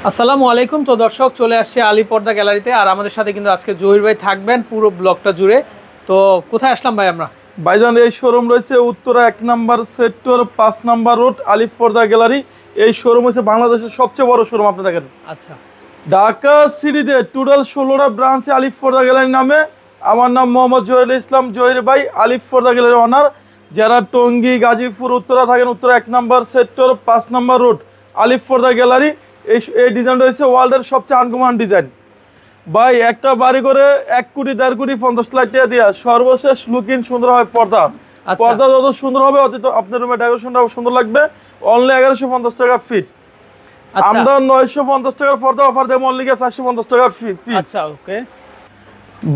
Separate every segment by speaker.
Speaker 1: আসসালামু আলাইকুম। তো দর্শক চলে আসছে আলী পর্দা গ্যালারিতে, আর আমাদের সাথে কিন্তু আজকে জহির ভাই থাকবেন পুরো ব্লগটা জুড়ে। তো কোথায় আসলাম ভাই আমরা?
Speaker 2: ভাইজান এই শোরুম রয়েছে উত্তরা 1 নম্বর সেক্টর 5 নম্বর রোড আলী পর্দা গ্যালারি। এই শোরুম হচ্ছে বাংলাদেশের সবচেয়ে বড় শোরুম। আপনি দেখেন
Speaker 1: আচ্ছা,
Speaker 2: ঢাকা সিটিতে টোটাল 16টা ব্রাঞ্চে আলী পর্দা গ্যালারি নামে। আমার নাম মোহাম্মদ জহিরুল ইসলাম, জহির ভাই, আলী পর্দা গ্যালারির অনার। যারা টঙ্গী, গাজীপুর, উত্তরা থাকেন, উত্তরা 1 নম্বর সেক্টর 5 নম্বর রোড আলী পর্দা গ্যালারি। এই ডিজাইন রয়েছে ওয়ার্ল্ডের সবচেয়ে আনকমন ডিজাইন। ভাই একটা বাড়ি করে 1 কোটি 1.5 কোটি 50 লাখ টাকা দিয়া সর্বশেষ লুকিং সুন্দর হয় পর্দা। পর্দা যত সুন্দর হবে অত আপনার রুমে ডেকোরেশনটা সুন্দর লাগবে। অনলি 1150 টাকা ফিট। আমরা 950 টাকার পর্দা অফার দেব, অনলি 450 টাকা পিস।
Speaker 1: আচ্ছা ওকে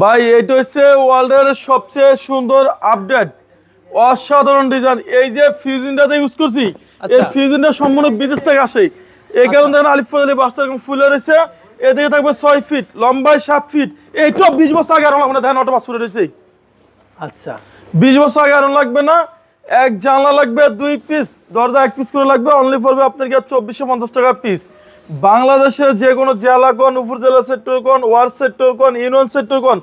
Speaker 2: ভাই এটা হচ্ছে ওয়ার্ল্ডের সবচেয়ে সুন্দর আপডেট অসাধারণ ডিজাইন। এই যে ফিউজনটাতে ইউজ করছি, এই ফিউজনটা সম্পূর্ণ বিদেশ থেকে আসে। এই কারণে দেখেন আলিফ ফজলি বাসটা এরকম ফুলে রয়েছে। এদিকে থাকবে 6 ফিট, লম্বায় 7 ফিট। এইটা 20 বছর আগে আরো লাগবে না, দেখেন অটো পাস করে রয়েছে।
Speaker 1: আচ্ছা
Speaker 2: 20 বছর আগে আরো লাগবে না। এক জানলা লাগবে 2 পিস, দরজা 1 পিস করে লাগবে। অনলি পড়বে আপনার 2450 টাকা পিস। বাংলাদেশের যে কোনো জেলা কোন, উপজেলা সেক্টর কোন, ওয়ার্ড সেক্টর কোন, ইউনিয়ন সেক্টর কোন,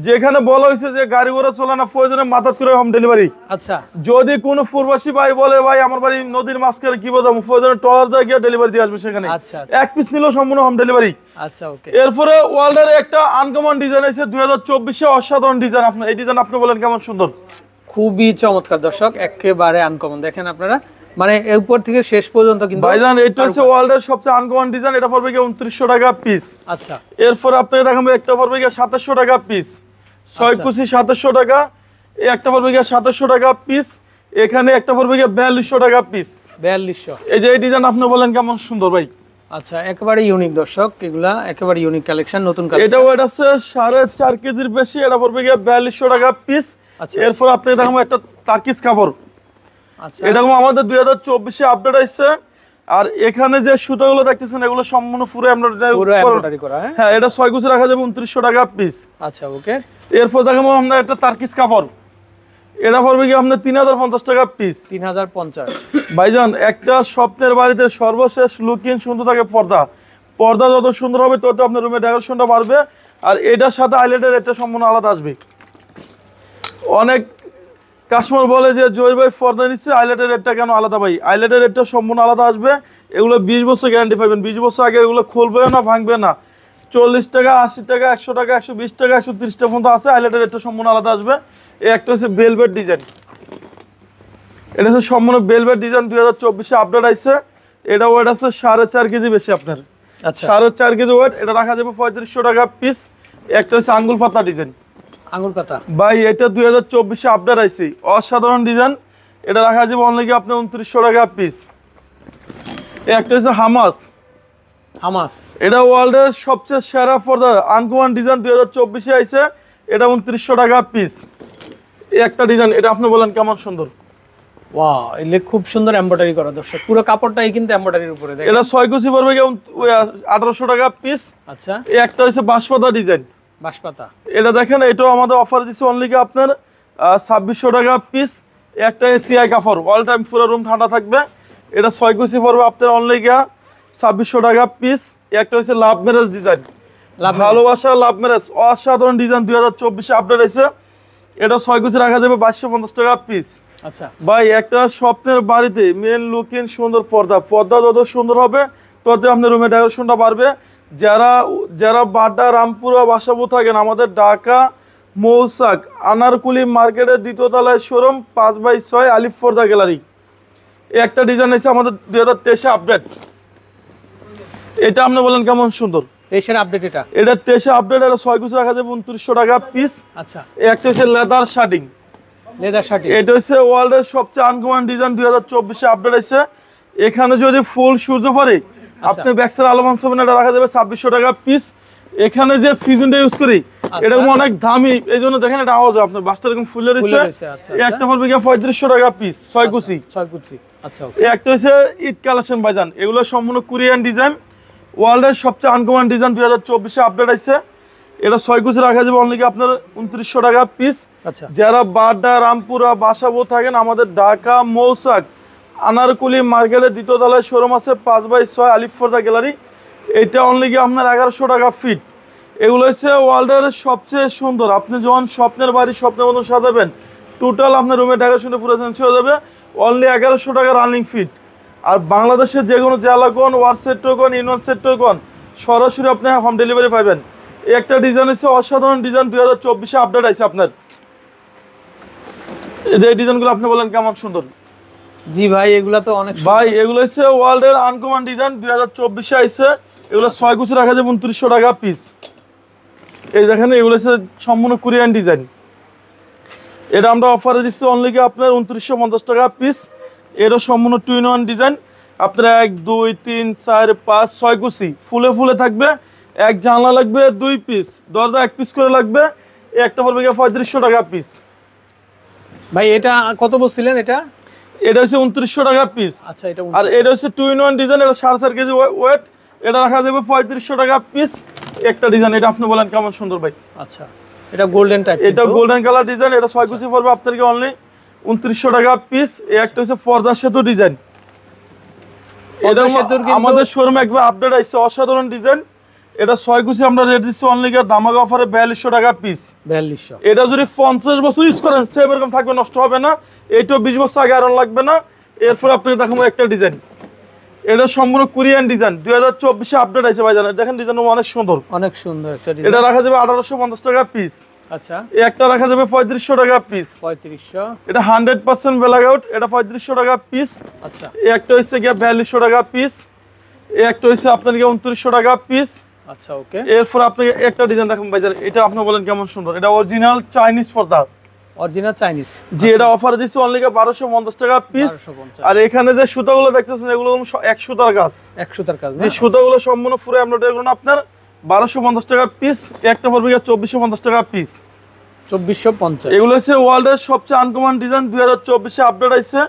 Speaker 2: যেখানে বলা হয়েছে যে গাড়ি ঘোড়া চলে না, প্রয়োজনে মাথাত করে হোম ডেলিভারি।
Speaker 1: আচ্ছা
Speaker 2: যদি কোনো প্রবাসী ভাই বলে ভাই আমার বাড়ি নদীর মাঝখানে কি বোঝাবো, প্রয়োজনে ট্রলার দিয়ে গিয়ে ডেলিভারি দিয়ে আসবে সেখানে।
Speaker 1: আচ্ছা
Speaker 2: 1 পিস নিলেও সম্পূর্ণ হোম ডেলিভারি।
Speaker 1: আচ্ছা ওকে।
Speaker 2: এরপরে ওয়ার্ল্ডের একটা আনকমন ডিজাইন আছে 2024 অসাধারণ ডিজাইন। আপনার এই ডিজাইন আপনি বলেন কেমন সুন্দর?
Speaker 1: খুবই চমৎকার দর্শক, একেবারে আনকমন। দেখেন আপনারা মানে উপর থেকে শেষ পর্যন্ত কিন্তু
Speaker 2: ভাইজান এটা হচ্ছে ওয়ার্ল্ডের সবচেয়ে আনকমন ডিজাইন। এটা পড়বে 2900 টাকা পিস।
Speaker 1: আচ্ছা
Speaker 2: এরপর আপনাকে দেখাবো একটা পড়বে 2700 টাকা পিস। 6 কুচি 2700 টাকা। এই একটা পড়বে 2700 টাকা পিস। এখানে একটা পড়বে 4200 টাকা পিস।
Speaker 1: 4200।
Speaker 2: এই যে এই ডিজাইন আপনি বলেন কেমন সুন্দর ভাই?
Speaker 1: আচ্ছা একেবারে ইউনিক দর্শক, এগুলা একেবারে ইউনিক কালেকশন, নতুন
Speaker 2: এটা
Speaker 1: কালেকশন।
Speaker 2: ওয়েট আছে 4.5 কেজির বেশি। এটা পড়বে 4200 টাকা পিস।
Speaker 1: আচ্ছা
Speaker 2: এরপর আপনাকে দেখাবো একটা তার্কিস কাপড়।
Speaker 1: আচ্ছা
Speaker 2: এরকম আমাদের 2024 আপডেট আসছে। আর এখানে যে সুতাগুলো দেখতেছেন এগুলো সম্পূর্ণ পুরো
Speaker 1: এমব্রয়ডারি করা।
Speaker 2: হ্যাঁ, এটা 6 কুচি রাখা যাবে 2900 টাকা পিস।
Speaker 1: আচ্ছা ওকে।
Speaker 2: এরপর দেখাবো আমরা একটা তার্কিস কাপড়। এটা পড়বে কি আপনার 3050 টাকা পিস।
Speaker 1: 3050।
Speaker 2: ভাইজান একটা স্বপ্নের বাড়িতে সর্বশেষ লুকিং সুন্দর থাকে পর্দা। পর্দা যত সুন্দর হবে তত আপনার রুমে ডেকোরেশনটা বাড়বে। আর এটার সাথে আইল্যান্ডের রেটটা সম্পূর্ণ আলাদা আসবে। অনেক কাস্টমার বলে যে জহির ভাই পর্দা নিচ্ছে, আইল্যান্ডের রেটটা কেন আলাদা? ভাই আইল্যান্ডের রেটটা সম্পূর্ণ আলাদা আসবে। এগুলো 20 বছর গ্যারান্টি পাবেন। 20 বছর আগে এগুলো খুলবে না, ভাঙবে না। 40 টাকা, 80 টাকা, 100 টাকা, 120 টাকা, 130 টাকা পর্যন্ত আছে। আইল্যান্ডের রেটটা সম্পূর্ণ আলাদা আসবে। এই একটা হচ্ছে বেলভেট ডিজাইন। এটা হচ্ছে সম্পূর্ণ বেলভেট ডিজাইন, 2024 আপডেট আসছে। এটা ওয়েট আছে 4.5 কেজি বেশি আপনার।
Speaker 1: আচ্ছা
Speaker 2: 4.5 কেজি ওয়েট। এটা রাখা যাবে 3500 টাকা পিস। একটা হচ্ছে আঙ্গুল পাতা ডিজাইন।
Speaker 1: আঙুল পাতা
Speaker 2: ভাই এটা 2024 আপডেট আইছে, অসাধারণ ডিজাইন। এটা রাখা যাবে অনলি আপনি 2900 টাকা পিস। একটা হচ্ছে হামাস।
Speaker 1: হামাস
Speaker 2: এটা ওয়ার্ল্ডের সবচেয়ে সেরা পর্দা আনকমন ডিজাইন, 2024 আইছে। এটা 2900 টাকা পিস। একটা ডিজাইন, এটা আপনি বলেন কেমন সুন্দর?
Speaker 1: ওয়াও, এলে খুব সুন্দর এমব্রয়ডারি করা দর্শক, পুরো কাপড়টাই কিন্তু এমব্রয়ডারির উপরে। দেখেন
Speaker 2: এটা 6 কুচি পড়বে 1800 টাকা পিস।
Speaker 1: আচ্ছা
Speaker 2: এই একটা হচ্ছে বাঁশপাতা ডিজাইন।
Speaker 1: বাঁশপাতা।
Speaker 2: এটা দেখেন, এটাও আমাদের অফার দিচ্ছে অনলি আপনার 2600 টাকা পিস। একটা এসিআই কাপড়, অল টাইম পুরো রুম ঠান্ডা থাকবে। এটা 6 কুচি পড়বে আপনার অনলি 2600 টাকা পিস। একটা হচ্ছে লাভ ম্যারেজ ডিজাইন, ভালোবাসা লাভ ম্যারেজ, অসাধারণ ডিজাইন, 2024 আপডেট হয়েছে। এটা 6 কুচি রাখা যাবে 2250 টাকা পিস।
Speaker 1: আচ্ছা
Speaker 2: ভাই একটা স্বপ্নের বাড়িতে মেন লুকিং সুন্দর পর্দা। পর্দা যত সুন্দর হবে তত আপনার রুমে ডেকোরেশনটা বাড়বে। যারা বাড্ডা, রামপুরা, বাসাবো থাকেন, আমাদের ঢাকা মৌসাক আনারকুলি মার্কেটের 2য় তলায় শোরুম 5/6 আলিফ পর্দা গ্যালারি। একটা ডিজাইন আছে আমাদের 2023 আপডেট। এটা আপনি বলেন কেমন সুন্দর?
Speaker 1: দেশের আপডেট। এটা
Speaker 2: 23 আপডেট। এটা 6 কুচি রাখা যাবে 2900 টাকা পিস।
Speaker 1: আচ্ছা
Speaker 2: একটা হচ্ছে লেদার শার্টিং।
Speaker 1: লেদার শার্টিং।
Speaker 2: এটা হচ্ছে ওয়ার্ল্ডের সবচেয়ে আনকমন ডিজাইন, 2024 আপডেট আছে। এখানে যদি ফুল সূর্য পড়ে আপনি ব্যাকসাইড আলো মানসবেন, এটা রাখা যাবে 2600 টাকা পিস। এখানে যে ফিউজনটা ইউজ করি এটা অনেক দামি, এই জন্য দেখেন এটা আওয়াজ আপনার বাসটা এরকম ফুলে রয়েছে। একটা পড়বে 3500 টাকা পিস, 6 কুচি।
Speaker 1: 6 কুচি। আচ্ছা
Speaker 2: এই একটা হচ্ছে ঈদ কালেকশন ভাইজান। এগুলো সম্পূর্ণ কোরিয়ান ডিজাইন, ওয়ার্ল্ডের সবচেয়ে আনকমন ডিজাইন, 2024 আপডেট আছে। এটা 6 কুচি রাখা যাবে অনলি আপনার 2900 টাকা পিস।
Speaker 1: আচ্ছা
Speaker 2: যারা বাড্ডা, রামপুরা, বাসাবো থাকেন, আমাদের ঢাকা মৌসাক আনারকুলি মার্কেটের 2য় তলায় শোরুম আছে 5/6 আলিফ পর্দা গ্যালারি। এটা অনলি কি আপনার 1100 টাকা ফিট। এগুলো হচ্ছে ওয়ার্ল্ডের সবচেয়ে সুন্দর, আপনি যখন স্বপ্নের বাড়ি স্বপ্নের মতন সাজাবেন টোটাল আপনার রুমে ডেকোরেশনে পুরো চেঞ্জ হয়ে যাবে। অনলি 1100 টাকা রানিং ফিট। আর বাংলাদেশের যে কোনো জেলা কোন ওয়ার্ড সেক্টর কোন ইউনিয়ন সেক্টর কোন সরাসরি আপনি হোম ডেলিভারি পাবেন। এই একটা ডিজাইন হচ্ছে অসাধারণ ডিজাইন, 2024-এ আপডেট আছে আপনার। এই যে ডিজাইনগুলো আপনি বলেন কেমন সুন্দর।
Speaker 1: জি ভাই, এগুলা তো অনেক
Speaker 2: ভাই এগুলো হচ্ছে ওয়ার্ল্ডের আনকমন ডিজাইন, 2024-এ আইছে। এগুলো 6 কুচি রাখা যাবে 2900 টাকা পিস। এই দেখেন এগুলো হচ্ছে সম্পূর্ণ কোরিয়ান ডিজাইন। এটা আমরা অফারে দিচ্ছি অনলি কি আপনার 2950 টাকা পিস। এরও সম্পূর্ণ 2-in-1 ডিজাইন। আপনার 1 2 3 4 5 6 কুচি ফুলে ফুলে থাকবে। এক জানলা লাগবে 2 পিস, দরজা 1 পিস করে লাগবে। একটা পড়বে 3500 টাকা পিস।
Speaker 1: ভাই এটা কত বলছিলেন?
Speaker 2: এটা হচ্ছে 2900 টাকা পিস।
Speaker 1: আচ্ছা, এটা
Speaker 2: আর এটা হচ্ছে 2-in-1 ডিজাইন, এটা 4.5 কেজি ওয়েট। এটা রাখা যাবে 3500 টাকা পিস। একটা ডিজাইন, এটা আপনি বলেন কেমন সুন্দর ভাই।
Speaker 1: আচ্ছা, এটা গোল্ডেন টাইপ,
Speaker 2: এটা গোল্ডেন কালার ডিজাইন। এটা 6 কুচি পড়বে আপনাদেরকে অনলি 2900 টাকা পিস। এই একটা হচ্ছে পর্দা সেতু ডিজাইন। এটা আমাদের শোরুমে একবার আপডেট আইছে, অসাধারণ ডিজাইন। এটা 6 কুচি আমরা রেট দিচ্ছি অনলি দামাকা অফারে 4200 টাকা পিস।
Speaker 1: 4200।
Speaker 2: এটা যদি 50 বছর ইউজ করেন সেম এরকম থাকবে, নষ্ট হবে না। এইটাও 20 বছর আগে আয়রন লাগবে না। এরপর আপনাকে দেখাবো একটা ডিজাইন। এটা সম্পূর্ণ কোরিয়ান ডিজাইন, 2024-এ আপডেট আছে ভাই। জানেন দেখেন ডিজাইন অনেক সুন্দর,
Speaker 1: অনেক সুন্দর একটা ডিজাইন।
Speaker 2: এটা রাখা যাবে 1850 টাকা পিস।
Speaker 1: আচ্ছা,
Speaker 2: এই একটা রাখা যাবে 3500 টাকা পিস।
Speaker 1: 3500।
Speaker 2: এটা 100% ব্ল্যাক আউট, এটা 3500 টাকা পিস।
Speaker 1: আচ্ছা,
Speaker 2: এই একটা হচ্ছে গিয়া 4200 টাকা পিস। এই একটা হচ্ছে আপনাকে 2900 টাকা পিস।
Speaker 1: আচ্ছা, ওকে।
Speaker 2: এরপর আপনাকে একটা ডিজাইন দেখুন ভাই, এটা আপনি বলেন কেমন সুন্দর। এটা অরিজিনাল চাইনিজ পর্দা,
Speaker 1: অরিজিনাল চাইনিজ।
Speaker 2: জি এটা অফারে দিচ্ছি অনলি 1250 টাকা পিস। আর এখানে যে সুতাগুলো দেখতেছেন এগুলো 1 সুতার কাজ,
Speaker 1: 1 সুতার কাজ।
Speaker 2: যে সুতাগুলো সম্পূর্ণ পুরো এমব্রয়ডারি করুন আপনার 1250 টাকা পিস। একটা পড়বে 2450 টাকা পিস।
Speaker 1: 2450।
Speaker 2: এগুলো হচ্ছে ওয়ার্ল্ডের সবচেয়ে আনকমন ডিজাইন, 2024-এ আপডেট আছে।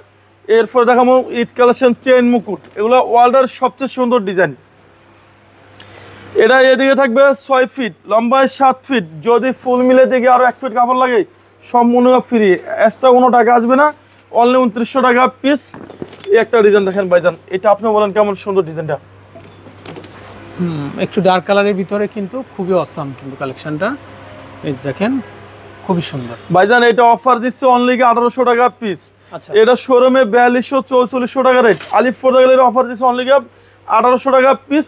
Speaker 2: এরপর দেখাবো ঈদ কালেকশন চেইন মুকুট। এগুলো ওয়ার্ল্ডের সবচেয়ে সুন্দর ডিজাইন। এটা এদিকে থাকবে 6 ফিট, লম্বায় 7 ফিট। যদি ফুল মিলে দিকে আরো 1 ফিট কাপড় লাগে সম্পূর্ণ ফ্রি, এক্সট্রা কোনো টাকা আসবে না। অনলি 2900 টাকা পিস। এই একটা ডিজাইন দেখেন ভাইজান, এটা আপনি বলেন কেমন সুন্দর ডিজাইনটা।
Speaker 1: একটু ডার্ক কালারের ভিতরে কিন্তু খুবই অসাম কিন্তু কালেকশনটা। এই যে দেখেন খুবই সুন্দর
Speaker 2: ভাইজান। এটা অফার দিচ্ছে অনলি 1800 টাকা পিস।
Speaker 1: আচ্ছা,
Speaker 2: এটা শোরুমে 4200 4400 টাকা রেট। আলিফ পর্দাগুলোর অফার দিচ্ছে অনলি 1800 টাকা পিস।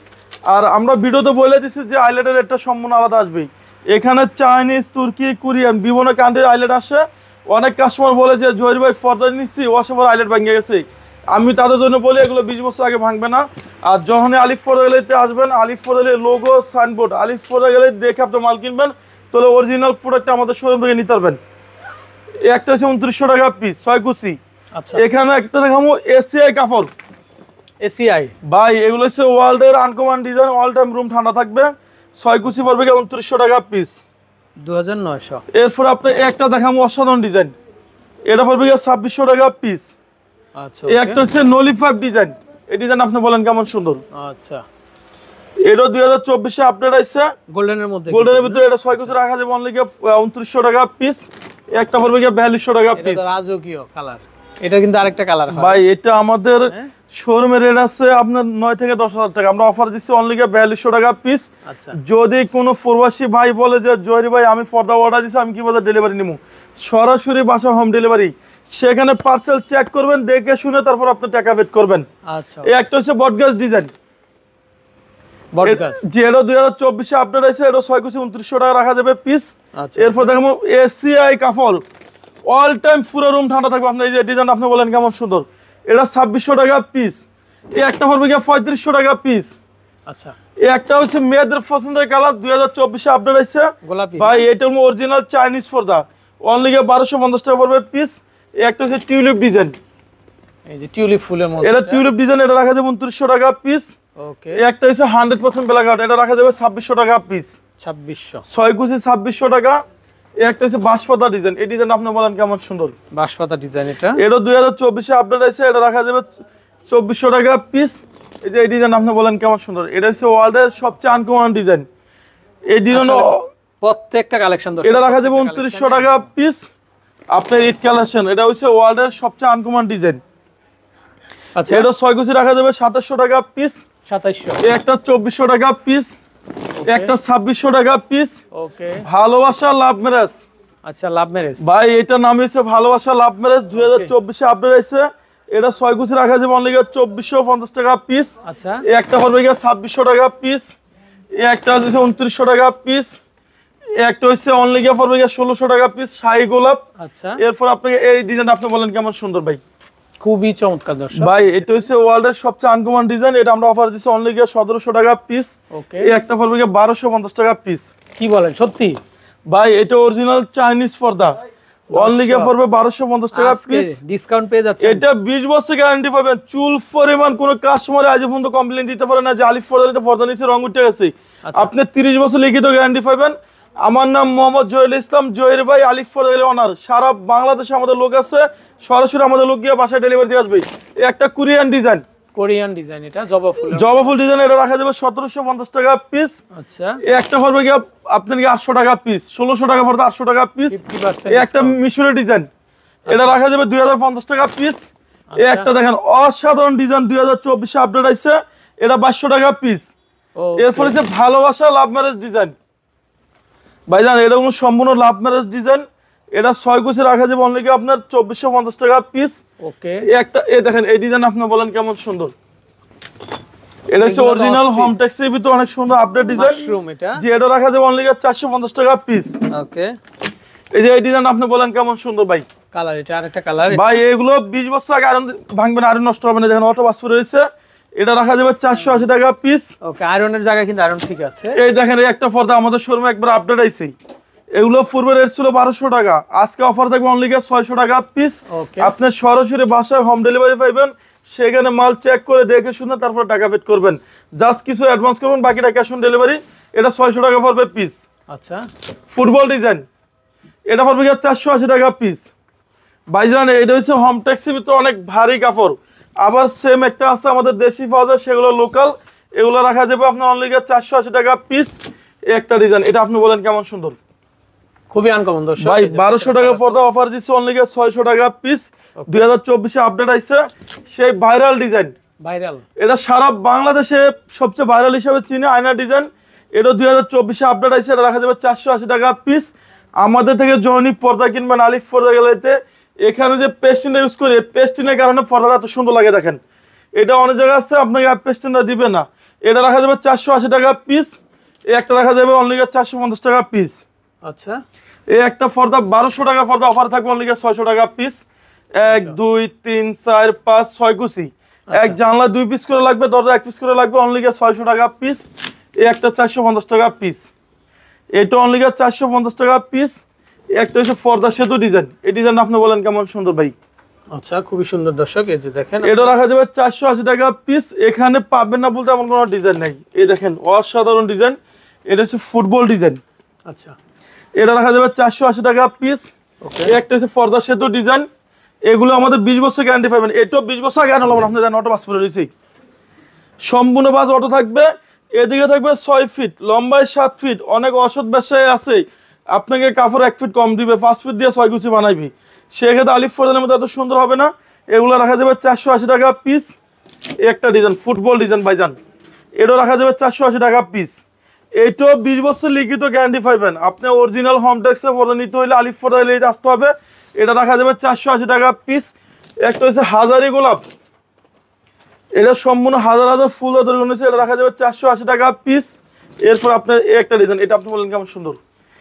Speaker 2: আর আমরা ভিডিওতে বলে দিচ্ছি যে আইলেটের রেটটা সম্পূর্ণ আলাদা আসবে। এখানে চাইনিজ, তুর্কি, কোরিয়ান বিভিন্ন কান্ট্রির আইলেট আসে। অনেক কাস্টমার বলে যে জহির ভাই পর্দা নিচ্ছি ওয়াশাবার আইলেট ভেঙে গেছে। আমি তাদের জন্য বলি এগুলো 20 বছর আগে ভাঙবে না। আর যখনই আলিফ পর্দা গ্যালারিতে আসবেন, আলিফ পর্দা গ্যালারির লোগো, সাইনবোর্ড, আলিফ পর্দা গ্যালারি দেখে আপনি মাল কিনবেন, তাহলে অরিজিনাল প্রোডাক্টটা আমাদের শোরুম থেকে নিতে পারবেন। এই একটা হচ্ছে 2900 টাকা পিস, 6 কুচি।
Speaker 1: আচ্ছা,
Speaker 2: এখানে একটা দেখাবো এসিআই কাপড়।
Speaker 1: এসিআই
Speaker 2: ভাই এগুলো হচ্ছে ওয়ার্ল্ডের uncommon design, all time room ঠান্ডা থাকবে। 6 কুচি পড়বে 2900 টাকা পিস,
Speaker 1: 2900।
Speaker 2: এরপর আপনি একটা দেখাবো অসাধারণ ডিজাইন, এটা পড়বে 2600 টাকা পিস।
Speaker 1: আচ্ছা,
Speaker 2: এই একটা হচ্ছে নলিফাইভ ডিজাইন। এই ডিজাইন আপনি বলেন কেমন সুন্দর।
Speaker 1: আচ্ছা,
Speaker 2: এটা 2024-এ আপডেট আইছে
Speaker 1: গোল্ডেনের মধ্যে।
Speaker 2: গোল্ডেনের ভিতরে এটা 6 কুচি রাখা যাবে অনলি 2900 টাকা পিস। একটা পড়বে 4200 টাকা পিস।
Speaker 1: এটা রাজকীয় কালার, এটা কিন্তু আরেকটা কালার হয়
Speaker 2: ভাই। এটা আমাদের শোরুমের রেট আছে আপনার 9 থেকে 10,000 টাকা, আমরা অফার দিচ্ছি অনলি 4200 টাকা পিস।
Speaker 1: আচ্ছা,
Speaker 2: যদি কোনো প্রবাসী ভাই বলে যে জহির ভাই আমি পর্দা অর্ডার দিচ্ছি, আমি কিভাবে ডেলিভারি নিব, সরাসরি বাসা হোম ডেলিভারি। সেখানে পার্সেল চেক করবেন, দেখে শুনে তারপর আপনি টাকা পেড করবেন।
Speaker 1: আচ্ছা,
Speaker 2: এই একটা হচ্ছে বটগাছ ডিজাইন,
Speaker 1: বটগাছ।
Speaker 2: যে এটা 2024-এ আপডেট আছে। এটা 6 কুচি 2900 টাকা রাখা যাবে পিস।
Speaker 1: আচ্ছা,
Speaker 2: এরপর দেখাবো এসিআই কাপড়, অল টাইম পুরো রুম ঠান্ডা থাকবে। আপনি এই যে ডিজাইন আপনি বলেন কেমন সুন্দর, এটা 2600 টাকা পিস। এই একটা পড়বে 3500 টাকা পিস।
Speaker 1: আচ্ছা,
Speaker 2: এই একটা হচ্ছে মেয়েদের পছন্দের কালার, 2024-এ আপডেট আছে
Speaker 1: গোলাপি।
Speaker 2: ভাই। এটা অরিজিনাল চাইনিজ পর্দা, অনলি 1250 টাকা পড়বে পিস। এই একটা হচ্ছে টিউলিপ ডিজাইন,
Speaker 1: এই যে টিউলিপ ফুলের মধ্যে।
Speaker 2: এটা টিউলিপ ডিজাইন, এটা রাখা যাবে 2900 টাকা পিস।
Speaker 1: ওকে।
Speaker 2: এই একটা হচ্ছে 100% ব্ল্যাক আউট, এটা রাখা যাবে 2600 টাকা পিস।
Speaker 1: 2600।
Speaker 2: 6 কুচি 2600 টাকা। এই একটা হচ্ছে বাঁশপাতা ডিজাইন, এই ডিজাইন আপনি বলেন কেমন সুন্দর।
Speaker 1: বাঁশপাতা ডিজাইন, এটা
Speaker 2: 2024-এ আপডেট আছে। এটা রাখা যাবে 2400 টাকা পিস। এই যে এই ডিজাইন আপনি বলেন কেমন সুন্দর। এটা হচ্ছে ওয়ার্ল্ডের সবচেয়ে আনকমন ডিজাইন। এই ডিজাইন
Speaker 1: প্রত্যেকটা কালেকশন
Speaker 2: এটা রাখা যাবে 2900 টাকা পিস। আপনার ঈদ কালেকশন, এটা হচ্ছে ওয়ার্ল্ডের সবচেয়ে আনকমন ডিজাইন।
Speaker 1: আচ্ছা,
Speaker 2: এটা 6 কুচি রাখা যাবে 2700 টাকা পিস।
Speaker 1: 2700
Speaker 2: একটা 2400 টাকা পিস, একটা 2600 টাকা পিস।
Speaker 1: ওকে,
Speaker 2: ভালোবাসা লাভ ম্যারেজ।
Speaker 1: আচ্ছা, লাভ ম্যারেজ
Speaker 2: ভাই এটা নাম হচ্ছে ভালোবাসা লাভ ম্যারেজ, 2024 এ আপডেট হয়েছে। এটা 6 কুচি রাখা যাবে অনলি 2450 টাকা পিস।
Speaker 1: আচ্ছা,
Speaker 2: এই একটা পড়বে 2600 টাকা পিস, এই একটা হচ্ছে 2900 টাকা পিস, এই একটা হচ্ছে অনলি পড়বে 1600 টাকা পিস শাহী গোলাপ।
Speaker 1: আচ্ছা,
Speaker 2: এরপর আপনাকে এই ডিজাইন আপনি বলেন কেমন সুন্দর ভাই।
Speaker 1: খুবই চমৎকার দর্শক
Speaker 2: ভাই এটা হচ্ছে ওয়ার্ল্ডের সবচেয়ে আনকমন ডিজাইন, এটা আমরা অফার দিচ্ছি অনলি 1700 টাকা পিস।
Speaker 1: ওকে,
Speaker 2: এই একটা পড়বে 1250 টাকা পিস।
Speaker 1: কি বলেন সত্যি?
Speaker 2: ভাই এটা অরিজিনাল চাইনিজ পর্দা, অনলি পড়বে 1250 টাকা পিস।
Speaker 1: ডিসকাউন্ট পেয়ে যাচ্ছে।
Speaker 2: এটা 20 বছর গ্যারান্টি পাবেন। চুল পরিমাণ কোন কাস্টমার আজ পর্যন্ত কমপ্লেইন দিতে পারে না যে আলিফ পর্দা পর্দা নিচে রং উঠে গেছে। আপনি 30 বছর লিখিত গ্যারান্টি পাবেন। আমার নাম মোহাম্মদ জহিরুল ইসলাম, জহির ভাই, আলিফ পর্দা ওনার। সারা বাংলাদেশে আমাদের লোক আছে, সরাসরি আমাদের লোক গিয়ে বাসায় ডেলিভারি দিয়ে আসবে। একটা কোরিয়ান ডিজাইন,
Speaker 1: এটা জবা ফুল,
Speaker 2: জবা ফুল ডিজাইন, এটা রাখা যাবে 1750 টাকা পিস।
Speaker 1: আচ্ছা,
Speaker 2: এই একটা পড়বে গিয়ে আপনার 800 টাকা পিস, 1600 টাকা পড়বে 800 টাকা পিস।
Speaker 1: 50%
Speaker 2: এই একটা মিশরের ডিজাইন, এটা রাখা যাবে 2050 টাকা পিস। এই একটা দেখেন অসাধারণ ডিজাইন, 2024 এ আপডেট আইছে, এটা 2200 টাকা পিস। এরপর হচ্ছে ভালোবাসা লাভ ম্যারেজ ডিজাইন। ভাইজান এটা কোনো সম্পূর্ণ লাভ ম্যারেজ ডিজাইন, এটা 6 কুচি রাখা যাবে অনলি আপনার 2450 টাকা পিস।
Speaker 1: ওকে,
Speaker 2: একটা এই দেখেন এই ডিজাইন আপনি বলেন কেমন সুন্দর। এটা হচ্ছে অরিজিনাল হোম টেক্সের ভিতরে অনেক সুন্দর আপডেট ডিজাইন, যে এটা রাখা যাবে অনলি 450 টাকা পিস।
Speaker 1: ওকে,
Speaker 2: এই যে এই ডিজাইন আপনি বলেন কেমন সুন্দর ভাই।
Speaker 1: কালার, এটা আরেকটা কালার
Speaker 2: ভাই এগুলো 20 বছর আগে আয়রন ভাঙবে না, আয়রন নষ্ট হবে না। দেখেন অটো বাসপুর রয়েছে, এটা রাখা যাবে 480 টাকা পিস।
Speaker 1: ওকে, আয়রনের জায়গা কিন্তু আয়রন ঠিক আছে।
Speaker 2: এই দেখেন এই একটা পর্দা আমাদের শোরুমে একবার আপডেট আইছে, এগুলো পূর্বে রেট ছিল 1200 টাকা, আজকে অফার থাকবে অনলি 600 টাকা পিস। আপনি সরাসরি বাসায় হোম ডেলিভারি পাইবেন, সেখানে মাল চেক করে দেখে শুনে তারপর টাকা পেড করবেন। জাস্ট কিছু অ্যাডভান্স করবেন, বাকিটা ক্যাশ অন ডেলিভারি। এটা 600 টাকা পড়বে পিস।
Speaker 1: আচ্ছা,
Speaker 2: ফুটবল ডিজাইন, এটা পড়বে 480 টাকা পিস। ভাইজান এটা হচ্ছে হোম ট্যাক্সির ভিতরে অনেক ভারী কাপড়, আবার সেম একটা আছে আমাদের দেশি পাওয়া যায়, সেগুলো লোকাল, এগুলো রাখা যাবে আপনার অনলি 480 টাকা পিস। একটা ডিজাইন, এটা আপনি বলেন কেমন সুন্দর।
Speaker 1: খুবই আনকমন দর্শক
Speaker 2: ভাই 1200 টাকা পর্দা অফার দিচ্ছে অনলি 600 টাকা পিস। 2024 এ আপডেট আইছে, সেই ভাইরাল ডিজাইন,
Speaker 1: ভাইরাল,
Speaker 2: এটা সারা বাংলাদেশে সবচেয়ে ভাইরাল হিসেবে চিনে আয়না ডিজাইন। এটা 2024 এ আপডেট আইছে, এটা রাখা যাবে 480 টাকা পিস। আমাদের থেকে জয়নিক পর্দা কিনবেন আলিফ পর্দা গ্যালারিতে, এখানে যে পেস্টিনটা ইউজ করি, পেস্টিনের কারণে পর্দাটা এত সুন্দর লাগে। দেখেন এটা অনেক জায়গা আছে আপনাকে পেস্টিনটা দিবে না, এটা রাখা যাবে 480 টাকা পিস। এই একটা রাখা যাবে অনলি 450 টাকা পিস।
Speaker 1: আচ্ছা,
Speaker 2: এই একটা পর্দা 1200 টাকা পর্দা অফার থাকবে অনলি 600 টাকা পিস। 1 2 3 4 5 6 কুচি, এক জানলা 2 পিস করে লাগবে, দরজা 1 পিস করে লাগবে, অনলি 600 টাকা পিস। এই একটা 450 টাকা পিস, এটা অনলি 450 টাকা পিস। একটা হচ্ছে পর্দা সেতু ডিজাইন, এই ডিজাইন আপনি বলেন কেমন সুন্দর ভাই।
Speaker 1: আচ্ছা, খুবই সুন্দর দর্শক, এই যে দেখেন
Speaker 2: এটা রাখা যাবে 480 টাকা পিস। এখানে পাবেন না বলতে এমন কোনো ডিজাইন নাই, এই দেখেন অসাধারণ ডিজাইন, এটা হচ্ছে ফুটবল ডিজাইন।
Speaker 1: আচ্ছা,
Speaker 2: এটা রাখা যাবে 480 টাকা পিস। একটা হচ্ছে পর্দা সেতু ডিজাইন, এগুলো আমাদের 20 বছর গ্যারান্টি পাবেন। এটাও 20 বছর আগে আনলাম, আপনি জানেন অটো বাস পরে রয়েছে, সম্পূর্ণ বাস অটো থাকবে। এদিকে থাকবে 6 ফিট, লম্বায় 7 ফিট। অনেক অসৎ ব্যবসায়ী আছে আপনাকে কাপড় 1 ফিট কম দিবে, 5 ফিট দিয়ে 6 কুচি বানাইবি, সেক্ষেত্রে আলিফ ফর্দানের মধ্যে এত সুন্দর হবে না। এগুলো রাখা যাবে 480 টাকা পিস। একটা ডিজাইন ফুটবল ডিজাইন ভাইজান, এটাও রাখা যাবে 480 টাকা পিস। এইটাও 20 বছর লিখিত গ্যারান্টি পাইবেন। আপনি অরিজিনাল হোম ট্যাক্সের পর্দা নিতে হইলে আলিফ পর্দা নিতে আসতে হবে, এটা রাখা যাবে 480 টাকা পিস। একটা হচ্ছে হাজারি গোলাপ, এটা সম্পূর্ণ হাজার হাজার ফুল তৈরি করেছে, এটা রাখা যাবে 480 টাকা পিস। এরপর আপনার একটা ডিজাইন, এটা আপনি বলেন কেমন সুন্দর।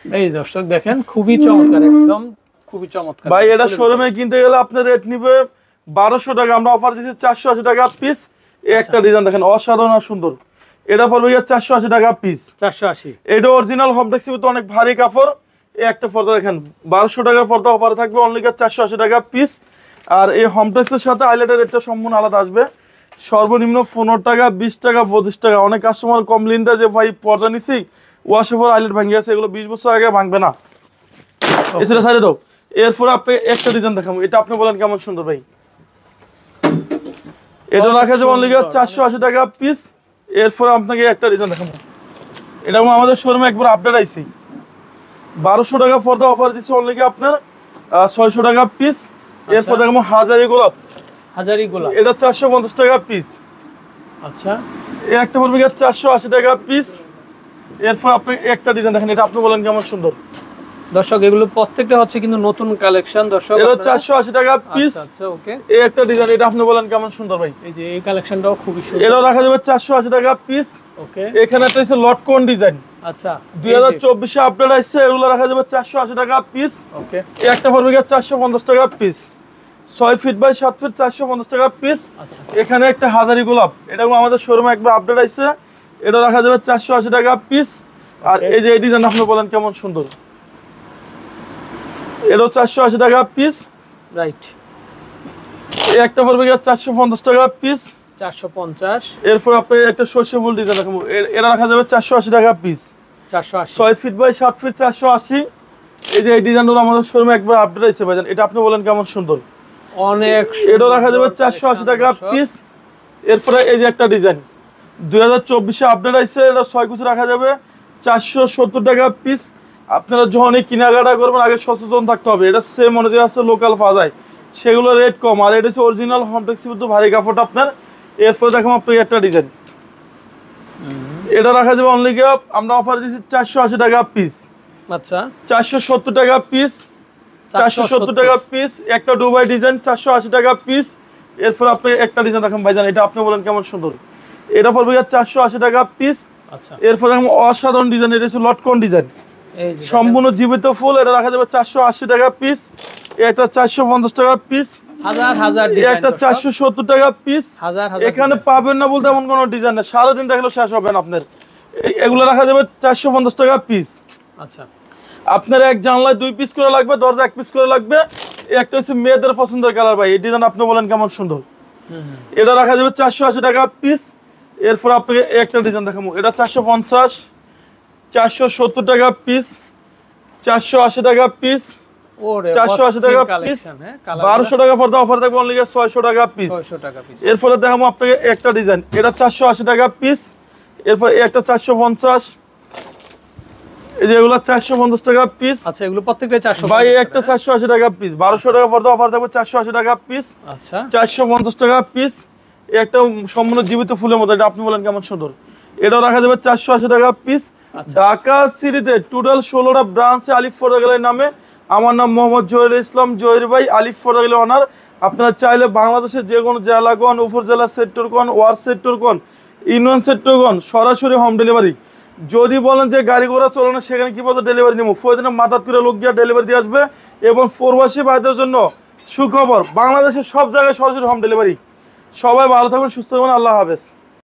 Speaker 1: এই দর্শক দেখেন খুবই চমৎকার, একদম খুবই চমৎকার
Speaker 2: ভাই। এটা শোরুমে কিনতে গেলে আপনার রেট নিবে 1200 টাকা, আমরা অফার দিচ্ছি 480 টাকা পিস। এই একটা ডিজাইন দেখেন অসাধারণ আর সুন্দর, এটা পড়বে 480 টাকা পিস।
Speaker 1: 480,
Speaker 2: এটা অরিজিনাল হোম ট্যাক্সির ভিতরে অনেক ভারী কাপড়। এই একটা পর্দা দেখেন 1200 টাকার পর্দা অফার থাকবে অনলি 480 টাকা পিস। আর এই হোম ট্যাক্সের সাথে আইলেটের রেটটা সম্পূর্ণ আলাদা আসবে, সর্বনিম্ন 15 টাকা 20 টাকা 25 টাকা। অনেক কাস্টমার কমপ্লেইন দেয় যে ভাই পর্দা নিছি ওয়াশের পর আইলেট ভাঙে গেছে, এগুলো 20 বছর আগে ভাঙবে না, এছাড়া সাইডে দাও। এরপর আপনি একটা ডিজাইন দেখাবো, এটা আপনি বলেন কেমন সুন্দর ভাই। এটা রাখা যাবে অনলি 480 টাকা পিস। এরপর আপনাকে একটা ডিজাইন দেখাবো, এটা আমাদের শোরুমে একবার আপডেট আইছি, 1200 টাকা পর্দা অফার দিচ্ছে অনলি আপনার 600 টাকা পিস। এরপর দেখাবো হাজারি গোলাপ,
Speaker 1: হাজারি গোলাপ,
Speaker 2: এটা 450 টাকা পিস।
Speaker 1: আচ্ছা,
Speaker 2: এই একটা পড়বে 480 টাকা পিস। এরপর আপনি একটা ডিজাইন দেখেন, এটা আপনি বলেন কেমন সুন্দর।
Speaker 1: দর্শক এগুলো প্রত্যেকটা হচ্ছে কিন্তু নতুন কালেকশন দর্শক।
Speaker 2: এটা 480 টাকা পিস।
Speaker 1: আচ্ছা ওকে।
Speaker 2: এই একটা ডিজাইন, এটা আপনি বলেন কেমন সুন্দর ভাই।
Speaker 1: এই যে এই কালেকশনটাও খুবই সুন্দর।
Speaker 2: এটা রাখা যাবে 480 টাকা পিস।
Speaker 1: ওকে।
Speaker 2: এখানে একটা হচ্ছে লট কোন ডিজাইন।
Speaker 1: আচ্ছা
Speaker 2: 2024 এ আপডেট আসছে, এগুলো রাখা যাবে 480 টাকা পিস।
Speaker 1: ওকে।
Speaker 2: এই একটা পড়বে 450 টাকা পিস। 6 ফিট বাই 7 ফিট 450 টাকা পিস।
Speaker 1: আচ্ছা
Speaker 2: এখানে একটা হাজারি গোলাপ, এটা আমাদের শোরুমে একবার আপডেট আসছে, এটা রাখা যাবে 480 টাকা পিস। আর এই যে এই ডিজাইন আপনি বলেন কেমন সুন্দর, এটা 480 টাকা পিস।
Speaker 1: রাইট।
Speaker 2: এই একটা পড়বে 450 টাকা পিস।
Speaker 1: 450।
Speaker 2: এরপর আপনি একটা সর্ষে ফুল ডিজাইন রাখবো, এটা রাখা যাবে 480 টাকা পিস।
Speaker 1: 480।
Speaker 2: 6 feet by 7 fit 480। এই যে এই ডিজাইনগুলো আমাদের শোরুমে একবার আপডেট আছে ভাইজান, এটা আপনি বলেন কেমন সুন্দর।
Speaker 1: অনেক
Speaker 2: এটা রাখা যাবে 480 টাকা পিস। এরপরে এই যে একটা ডিজাইন 2024 এ আপডেট আছে, এটা 6 কুচি রাখা যাবে 470 টাকা পিস। আপনারা যখনই কেনাকাটা করবেন আগে সচেতন থাকতে হবে, এটা সেম অনুযায়ী আছে লোকাল পাওয়া যায়, সেগুলো রেট কম। আর এটা হচ্ছে অরিজিনাল হোমটেক্সি কিন্তু ভারী কাপড় আপনার। এরপরে দেখো আপনাকে একটা ডিজাইন, এটা রাখা যাবে অনলি আমরা অফার দিচ্ছি 480 টাকা পিস।
Speaker 1: আচ্ছা
Speaker 2: 470 টাকা পিস। 470 টাকা পিস। একটা দুবাই ডিজাইন 480 টাকা পিস। এরপর আপনি একটা ডিজাইন রাখেন ভাইজান, এটা আপনি বলেন কেমন সুন্দর। এটা পড়বে 480 টাকা পিস।
Speaker 1: আচ্ছা।
Speaker 2: এরপর দেখুন অসাধারণ ডিজাইন, এটা হচ্ছে লটকন ডিজাইন,
Speaker 1: এই যে
Speaker 2: সম্পূর্ণ জীবিত ফুল, এটা রাখা যাবে 480 টাকা পিস। এটা 450 টাকা পিস।
Speaker 1: হাজার হাজার
Speaker 2: একটা 470 টাকা পিস।
Speaker 1: হাজার হাজার
Speaker 2: এখানে পাবেন না বলতে এমন কোনো ডিজাইন নেই, সারাদিন দেখলেও শেষ হবে না আপনার। এগুলো রাখা যাবে 450 টাকা পিস।
Speaker 1: আচ্ছা
Speaker 2: আপনার এক জানলায় 2 পিস করে লাগবে, দরজা 1 পিস করে লাগবে। একটা হচ্ছে মেয়েদের পছন্দের কালার ভাই, এই ডিজাইন আপনি বলেন কেমন সুন্দর। এটা রাখা যাবে 480 টাকা পিস। এরপর আপনাকে একটা ডিজাইন দেখাবো, এটা 450, 470 টাকা পিস, 480 টাকা পিস,
Speaker 1: ওরে
Speaker 2: 480 টাকা পিস, 1200 টাকা পর্দা অফার থাকবে অনলি 600 টাকা পিস।
Speaker 1: 600 টাকা পিস।
Speaker 2: এরপরে দেখাবো আপনাকে একটা ডিজাইন, এটা 480 টাকা পিস। এরপর একটা 450, এই যে এগুলো 450 টাকা পিস।
Speaker 1: আচ্ছা এগুলো প্রত্যেকটা 400
Speaker 2: ভাই একটা 480 টাকা পিস, 1200 টাকা পর্দা অফার থাকবে 480 টাকা পিস।
Speaker 1: আচ্ছা
Speaker 2: 450 টাকা পিস। একটা সম্পূর্ণ জীবিত ফুলের মতো, এটা আপনি বলেন কেমন সুন্দর। এটাও রাখা যাবে 480 টাকা পিস। ঢাকা সিটিতে টোটাল 16টা ব্রাঞ্চে আলিফ পর্দা গ্যালারির নামে। আমার নাম মোহাম্মদ জহির ইসলাম, জহির ভাই, আলিফ পর্দা গ্যালারি ওনার। আপনারা চাইলে বাংলাদেশের যে কোনো জেলাগণ, উপজেলা সেক্টরগণ, ওয়ার্ড সেক্টরগণ, ইউনিয়ন সেক্টরগণ সরাসরি হোম ডেলিভারি। যদি বলেন যে গাড়ি ঘোড়া চলে না, সেখানে কি বলতে ডেলিভারি নেবো, প্রয়োজনে মাথাত করে লোক গিয়ে ডেলিভারি দিয়ে আসবে। এবং প্রবাসী ভাইদের জন্য সুখবর, বাংলাদেশের সব জায়গায় সরাসরি হোম ডেলিভারি। সবাই ভালো থাকবেন, সুস্থ থাকবেন, আল্লাহ হাফেজ।